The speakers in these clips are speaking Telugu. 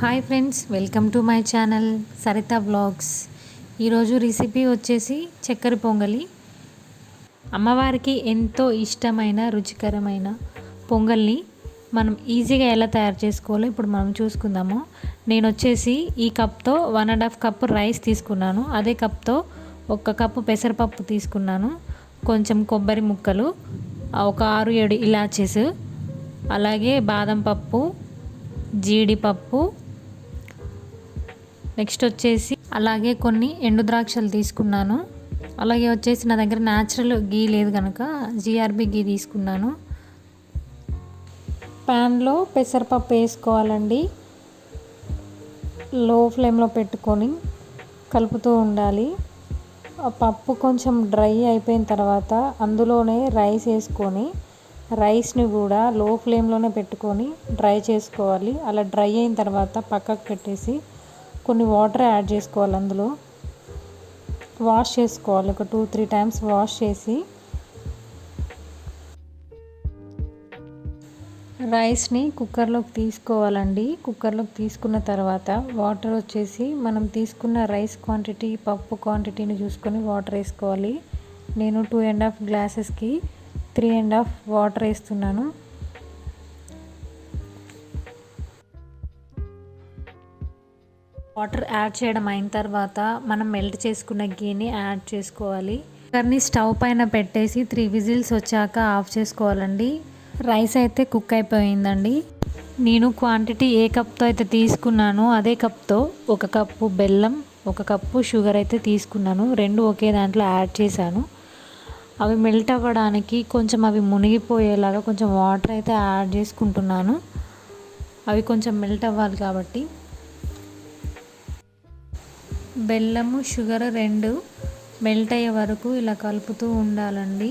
Hi friends, welcome to my channel Saritha vlogs. ఈరోజు రెసిపీ వచ్చేసి చక్కెర పొంగలి. అమ్మవారికి ఎంతో ఇష్టమైన రుచికరమైన పొంగల్ని మనం ఈజీగా ఎలా తయారు చేసుకోవాలో ఇప్పుడు మనం చూసుకుందాము. నేను వచ్చేసి ఈ కప్తో 1.5 కప్పు రైస్ తీసుకున్నాను. అదే కప్తో 1 కప్పు పెసరపప్పు తీసుకున్నాను. కొంచెం కొబ్బరి ముక్కలు, ఒక 6-7 ఇలాచీస్, అలాగే బాదం పప్పు, జీడిపప్పు, నెక్స్ట్ వచ్చేసి అలాగే కొన్ని ఎండు ద్రాక్షలు తీసుకున్నాను. అలాగే వచ్చేసి నా దగ్గర న్యాచురల్ గీ లేదు కనుక జిఆర్బి గీ తీసుకున్నాను. ప్యాన్లో పెసరపప్పు వేసుకోవాలండి. లో ఫ్లేమ్లో పెట్టుకొని కలుపుతూ ఉండాలి. ఆ పప్పు కొంచెం డ్రై అయిపోయిన తర్వాత అందులోనే రైస్ వేసుకొని రైస్ని కూడా లో ఫ్లేమ్లోనే పెట్టుకొని డ్రై చేసుకోవాలి. అలా డ్రై అయిన తర్వాత పక్కకు పెట్టేసి కొన్ని వాటర్ యాడ్ చేసుకోవాలి. అందులో వాష్ చేసుకోవాలి. ఒక 2-3 టైమ్స్ వాష్ చేసి రైస్ని కుక్కర్లోకి తీసుకోవాలండి. కుక్కర్లోకి తీసుకున్న తర్వాత వాటర్ వచ్చేసి మనం తీసుకున్న రైస్ క్వాంటిటీ, పప్పు క్వాంటిటీని చూసుకొని వాటర్ వేసుకోవాలి. నేను 2.5 గ్లాసెస్కి 3.5 వాటర్ వేస్తున్నాను. వాటర్ యాడ్ చేయడం అయిన తర్వాత మనం మెల్ట్ చేసుకున్న గీని యాడ్ చేసుకోవాలి. కుక్కర్ని స్టవ్ పైన పెట్టేసి 3 విజిల్స్ వచ్చాక ఆఫ్ చేసుకోవాలండి. రైస్ అయితే కుక్ అయిపోయిందండి. నేను క్వాంటిటీ ఏ కప్తో అయితే తీసుకున్నానో అదే కప్తో 1 కప్పు బెల్లం, 1 కప్పు షుగర్ అయితే తీసుకున్నాను. 2 ఒకే దాంట్లో యాడ్ చేశాను. అవి మెల్ట్ అవ్వడానికి కొంచెం అవి మునిగిపోయేలాగా కొంచెం వాటర్ అయితే యాడ్ చేసుకుంటున్నాను. అవి కొంచెం మెల్ట్ అవ్వాలి కాబట్టి. బెల్లము, షుగర్ 2 మెల్ట్ అయ్యే వరకు ఇలా కలుపుతూ ఉండాలండి.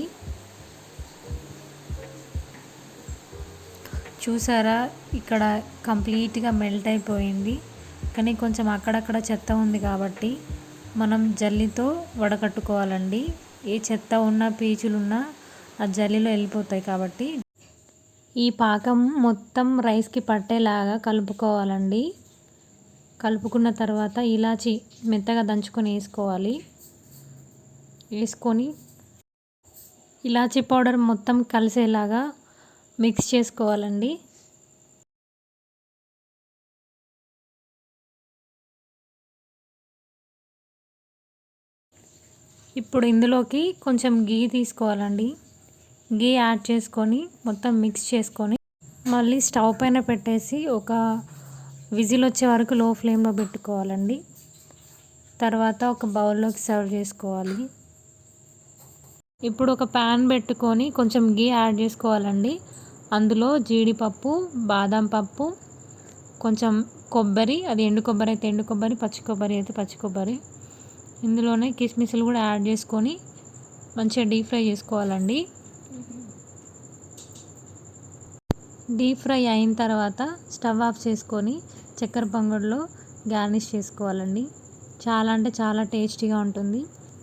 చూసారా, ఇక్కడ కంప్లీట్గా మెల్ట్ అయిపోయింది. కానీ కొంచెం అక్కడక్కడ చెత్త ఉంది కాబట్టి మనం జల్లితో వడకట్టుకోవాలండి. ఏ చెత్త ఉన్నా, పీచులున్నా ఆ జల్లిలో వెళ్ళిపోతాయి కాబట్టి ఈ పాకం మొత్తం రైస్కి పట్టేలాగా కలుపుకోవాలండి. కలుపుకున్న తర్వాత ఇలాచి మెత్తగా దంచుకొని వేసుకోవాలి. వేసుకొని ఇలాచీ పౌడర్ మొత్తం కలిసేలాగా మిక్స్ చేసుకోవాలండి. ఇప్పుడు ఇందులోకి కొంచెం గీ తీసుకోవాలండి. గీ యాడ్ చేసుకొని మొత్తం మిక్స్ చేసుకొని మళ్ళీ స్టవ్ పైన పెట్టేసి ఒక విజిల్ వచ్చే వరకు లో ఫ్లేమ్లో పెట్టుకోవాలండి. తర్వాత ఒక బౌల్లోకి సర్వ్ చేసుకోవాలి. ఇప్పుడు ఒక ప్యాన్ పెట్టుకొని కొంచెం గీ యాడ్ చేసుకోవాలండి. అందులో జీడిపప్పు, బాదం పప్పు, కొంచెం కొబ్బరి, అది ఎండు కొబ్బరి అయితే ఎండు కొబ్బరి, పచ్చి కొబ్బరి అయితే పచ్చి కొబ్బరి, ఇందులోనే కిస్మిస్లు కూడా యాడ్ చేసుకొని మంచిగా డీప్ ఫ్రై చేసుకోవాలండి. డీప్ ఫ్రై అయిన తర్వాత స్టవ్ ఆఫ్ చేసుకొని చక్కెర పొంగల్లో గార్నిష్ చేసుకోవాలండి. చాలా అంటే చాలా టేస్టీగా ఉంటుంది.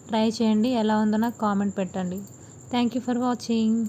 ట్రై చేయండి. ఎలా ఉందో నాకు కామెంట్ పెట్టండి. Thank you for watching.